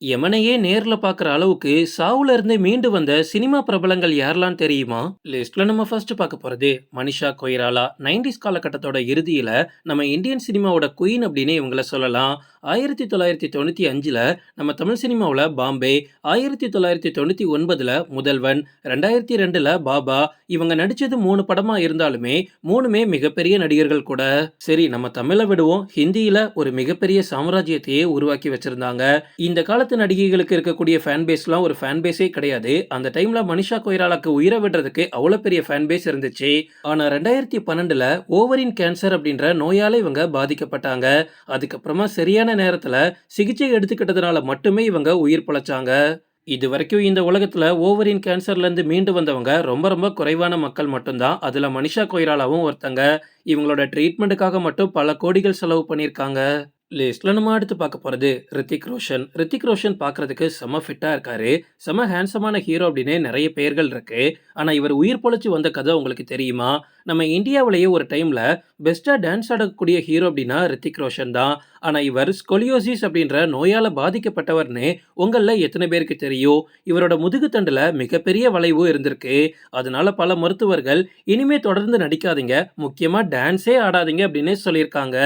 யமனையே நேர்ல பார்க்குற அளவுக்கு சாவுல இருந்து மீண்டு வந்த சினிமா பிரபலங்கள் யாரெல்லாம் தெரியுமா? லிஸ்ட்ல நம்ம ஃபர்ஸ்ட் பார்க்க போறது மனிஷா கொய்ராலா. 90s காலகட்டத்தோட இறுதியில நம்ம இந்தியன் சினிமாவோட குயின் அப்படின்னு இவங்கள சொல்லலாம். 1995ல நம்ம தமிழ் சினிமாவுல பாம்பே, 1999ல முதல்வன், 2002ல பாபா. இவங்க நடிச்சது 3 படமா இருந்தாலுமே 3மே மிகப்பெரிய நடிகர்கள் கூட. சரி, நம்ம தமிழ விடுவோம். ஹிந்தியில ஒரு மிகப்பெரிய சாம்ராஜ்யத்தையே உருவாக்கி வச்சிருந்தாங்க. இந்த காலத்து நடிகைகளுக்கு இருக்கக்கூடிய ஃபேன் பேஸ்லாம் ஒரு ஃபேன் பேஸே கிடையாது. அந்த டைம்ல மனிஷா கொய்ராலாக்கு உயிரை விடுறதுக்கு அவ்வளோ பெரிய ஃபேன் பேஸ் இருந்துச்சு. ஆனா 2012ல ஓவரின் கேன்சர் அப்படின்ற நோயால இவங்க பாதிக்கப்பட்டாங்க. அதுக்கப்புறமா சரியான நேரத்துல சிகிச்சை எடுத்துக்கிட்டதுனால மட்டுமே இவங்க உயிர் பிழைச்சாங்க. இது வரைக்கும் இந்த உலகத்துல ஓவரின் கேன்சர்ல இருந்து மீண்டு வந்தவங்க ரொம்ப ரொம்ப குறைவான மக்கள் மட்டும்தான். அதுல மனிஷா கொய்ராலாவும் ஒருத்தங்க. இவங்களோட ட்ரீட்மெண்ட்டுக்காக மட்டும் பல கோடிகள் செலவு பண்ணியிருக்காங்க. லிஸ்ட்ல நம்ம அடுத்து பார்க்க போறது ரித்திக் ரோஷன். ரித்திக் ரோஷன் பார்க்கறதுக்கு செம ஃபிட்டா இருக்காரு. செம ஹேண்ட்ஸமான ஹீரோ அப்படின்னு நிறைய பெயர்கள் இருக்கு. ஆனா இவர் உயிர் பொழைச்சு வந்த கதை உங்களுக்கு தெரியுமா? நம்ம இந்தியாவிலேயே ஒரு டைம்ல பெஸ்டா டான்ஸ் ஆடக்கூடிய ஹீரோ அப்படின்னா ரித்திக் ரோஷன் தான். ஆனா இவர் ஸ்கொலியோசிஸ் அப்படின்ற நோயால பாதிக்கப்பட்டவர்னு உங்கள எத்தனை பேருக்கு தெரியும்? இவரோட முதுகுத்தண்டுல மிகப்பெரிய வளைவு இருந்திருக்கு. அதனால பல மருத்துவர்கள் இனிமே தொடர்ந்து நடிக்காதீங்க, முக்கியமா டான்ஸே ஆடாதீங்க அப்படின்னு சொல்லியிருக்காங்க.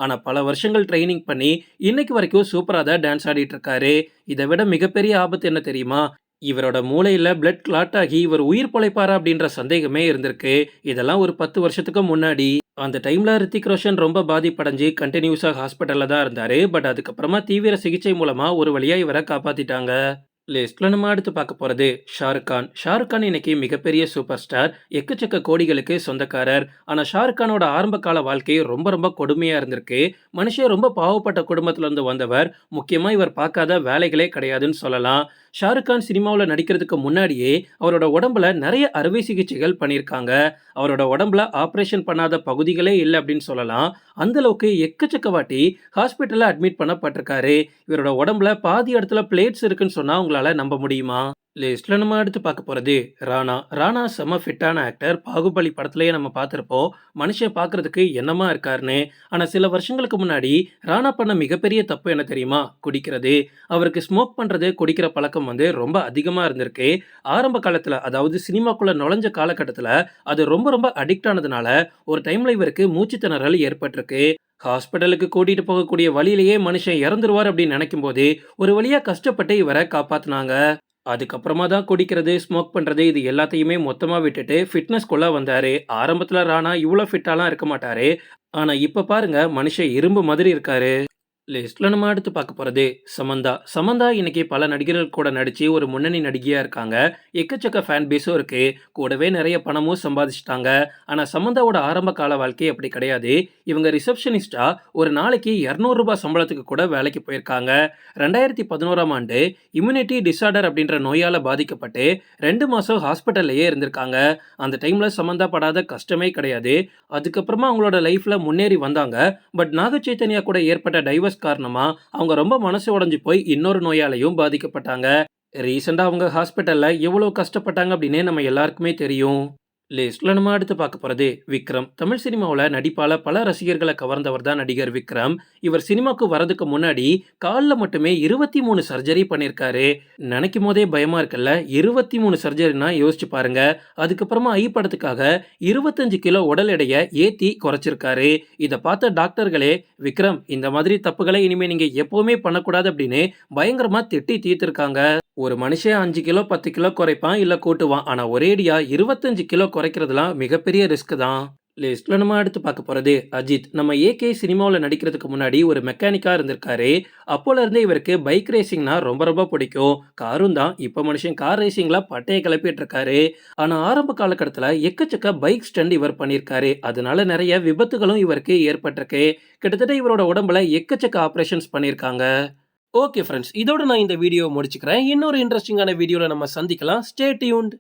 ஆனா பல வருஷங்கள் ட்ரைனிங் பண்ணி இன்னைக்கு வரைக்கும் சூப்பரா தான் டான்ஸ் ஆடிட்டு இருக்காரு. இதை விட மிகப்பெரிய ஆபத்து என்ன தெரியுமா? இவரோட மூளையில பிளட் கிளாட் ஆகி இவர் உயிர் பொழைப்பாரா அப்படின்ற சந்தேகமே இருந்திருக்கு. இதெல்லாம் ஒரு 10 வருஷத்துக்கு முன்னாடி. அந்த டைம்ல ரித்திக் ரோஷன் ரொம்ப பாதிப்படைஞ்சு கண்டினியூஸா ஹாஸ்பிட்டல்ல தான் இருந்தாரு. பட் அதுக்கப்புறமா தீவிர சிகிச்சை மூலமா ஒரு வழியா இவரை காப்பாத்திட்டாங்க. லிஸ்ட்ல நம்ம அடுத்து பார்க்க போறது ஷாருக் கான். ஷாருக் கான் இன்னைக்கு மிகப்பெரிய சூப்பர் ஸ்டார். எக்கச்சக்க கோடிகளுக்கு சொந்தக்காரர். ஆனா ஷாருக் கானோட ஆரம்ப கால வாழ்க்கை ரொம்ப ரொம்ப கொடுமையா இருந்திருக்கு. மனுஷன் ரொம்ப பாவப்பட்ட குடும்பத்துல இருந்து வந்தவர். முக்கியமா இவர் பார்க்காத வேலைகளே கிடையாதுன்னு சொல்லலாம். ஷாருக் கான் சினிமாவில் நடிக்கிறதுக்கு முன்னாடியே அவரோட உடம்புல நிறைய அறுவை சிகிச்சைகள் பண்ணியிருக்காங்க. அவரோட உடம்புல ஆப்ரேஷன் பண்ணாத பகுதிகளே இல்லை அப்படின்னு சொல்லலாம். அந்த அளவுக்கு எக்கச்சக்க வாட்டி ஹாஸ்பிட்டல்ல அட்மிட் பண்ணப்பட்டிருக்காரு. இவரோட உடம்புல பாதி இடத்துல பிளேட்ஸ் இருக்குன்னு சொன்னா உங்களால நம்ப முடியுமா? லிஸ்ட்ல நம்ம அடுத்து பார்க்க போறது ராணா. ராணா செம ஃபிட்டான ஆக்டர். பாகுபலி படத்திலேயே நம்ம பார்த்திருப்போம். மனுஷன் பார்க்கறதுக்கு என்னமா இருக்காருன்னு. ஆனா சில வருஷங்களுக்கு முன்னாடி ராணா பண்ண மிகப்பெரிய தப்பு என்ன தெரியுமா? குடிக்கிறது. அவருக்கு ஸ்மோக் பண்றது, குடிக்கிற பழக்கம் ரொம்ப அதிகமா இருந்திருக்கு. ஆரம்ப காலத்துல, அதாவது சினிமாக்குள்ள நுழைஞ்ச காலகட்டத்துல அது ரொம்ப ரொம்ப அடிக்ட் ஆனதுனால ஒரு டைம்ல இவருக்கு மூச்சு திணறல் ஏற்பட்டிருக்கு. ஹாஸ்பிட்டலுக்கு கூட்டிட்டு போகக்கூடிய வழியிலேயே மனுஷன் இறந்துருவார் அப்படின்னு நினைக்கும் போது ஒரு வழியா கஷ்டப்பட்டு இவரை காப்பாத்துனாங்க. அதுக்கப்புறமா தான் குடிக்கிறது, ஸ்மோக் பண்றது இது எல்லாத்தையுமே மொத்தமா விட்டுட்டு ஃபிட்னஸ்குள்ள வந்தாரு. ஆரம்பத்துல ராணா இவ்ளோ ஃபிட்டாலாம் இருக்க மாட்டாரு. ஆனா இப்ப பாருங்க, மனுஷன் இரும்பு மாதிரி இருக்காரு. லிஸ்ட்ல நம்ம அடுத்து பார்க்க போறது சமந்தா. சமந்தா இன்னைக்கு பல நடிகர்கள் கூட நடிச்சு ஒரு முன்னணி நடிகையா இருக்காங்க. எக்கச்சக்க ஃபேன் பேஸும் இருக்கு. கூடவே நிறைய பணமும் சம்பாதிச்சிட்டாங்க. ஆனா சமந்தாவோட ஆரம்ப கால வாழ்க்கை அப்படி கிடையாது. இவங்க ரிசப்ஷனிஸ்டா ஒரு நாளைக்கு ரூ. 200 சம்பளத்துக்கு கூட வேலைக்கு போயிருக்காங்க. 2011ஆம் ஆண்டு இம்யூனிட்டி டிசார்டர் அப்படின்ற நோயால பாதிக்கப்பட்டு 2 மாசம் ஹாஸ்பிட்டல்லையே இருந்திருக்காங்க. அந்த டைம்ல சமந்தா படாத கஷ்டமே கிடையாது. அதுக்கப்புறமா அவங்களோட லைஃப்ல முன்னேறி வந்தாங்க. பட் நாக சைத்தன்யா கூட ஏற்பட்ட டைவர்ஸ் காரணமா அவங்க ரொம்ப மனசு உடைஞ்சு போய் இன்னொரு நோயாலையும் பாதிக்கப்பட்டாங்க. ரீசெண்டா அவங்க ஹாஸ்பிட்டல்ல எவ்வளவு கஷ்டப்பட்டாங்க அப்படின்னு நம்ம எல்லாருக்குமே தெரியும். லிஸ்ட்ல நம்ம அடுத்து பார்க்க போறது விக்ரம். தமிழ் சினிமாவில் நடிப்பால பல ரசிகர்களை கவர்ந்தவர் தான் நடிகர் விக்ரம். இவர் சினிமாக்கு வரதுக்கு முன்னாடி காலில் மட்டுமே 23 சர்ஜரி பண்ணியிருக்காரு. நினைக்கும் போதே பயமா இருக்குல்ல. 23 சர்ஜரினா யோசிச்சு பாருங்க. அதுக்கப்புறமா ஐ படத்துக்காக 25 கிலோ உடல் எடையை ஏத்தி குறைச்சிருக்காரு. இதை பார்த்த டாக்டர்களே, விக்ரம் இந்த மாதிரி தப்புகளை இனிமே நீங்க எப்பவுமே பண்ணக்கூடாது அப்படின்னு பயங்கரமா திட்டி தீர்த்திருக்காங்க. ஒரு மனுஷன் 5 கிலோ 10 கிலோ குறைப்பான் இல்ல கூட்டுவான். ஆனா ஒரேடியா 25 கிலோ குறைக்கிறதுலாம் மிகப்பெரிய ரிஸ்க் தான். லிஸ்ட்ல நம்ம அடுத்து பார்க்க போறது அஜித். நம்ம ஏகே சினிமாவில் நடிக்கிறதுக்கு முன்னாடி ஒரு மெக்கானிக்கா இருந்திருக்காரு. அப்போல இருந்தே இவருக்கு பைக் ரேசிங்னா ரொம்ப ரொம்ப பிடிக்கும். காரும் தான். இப்ப மனுஷன் கார் ரேசிங்ல பட்டையை கிளப்பிட்டு இருக்காரு. ஆனா ஆரம்ப காலகட்டத்துல எக்கச்சக்க பைக் ஸ்டண்ட் இவர் பண்ணியிருக்காரு. அதனால நிறைய விபத்துகளும் இவருக்கு ஏற்பட்டிருக்கு. கிட்டத்தட்ட இவரோட உடம்புல எக்கச்சக்க ஆபரேஷன்ஸ் பண்ணியிருக்காங்க. ஓகே ஃப்ரெண்ட்ஸ், இதோட நான் இந்த வீடியோ முடிச்சுக்கிறேன். இன்னொரு இன்ட்ரெஸ்டிங்கான வீடியோல நம்ம சந்திக்கலாம். Stay tuned.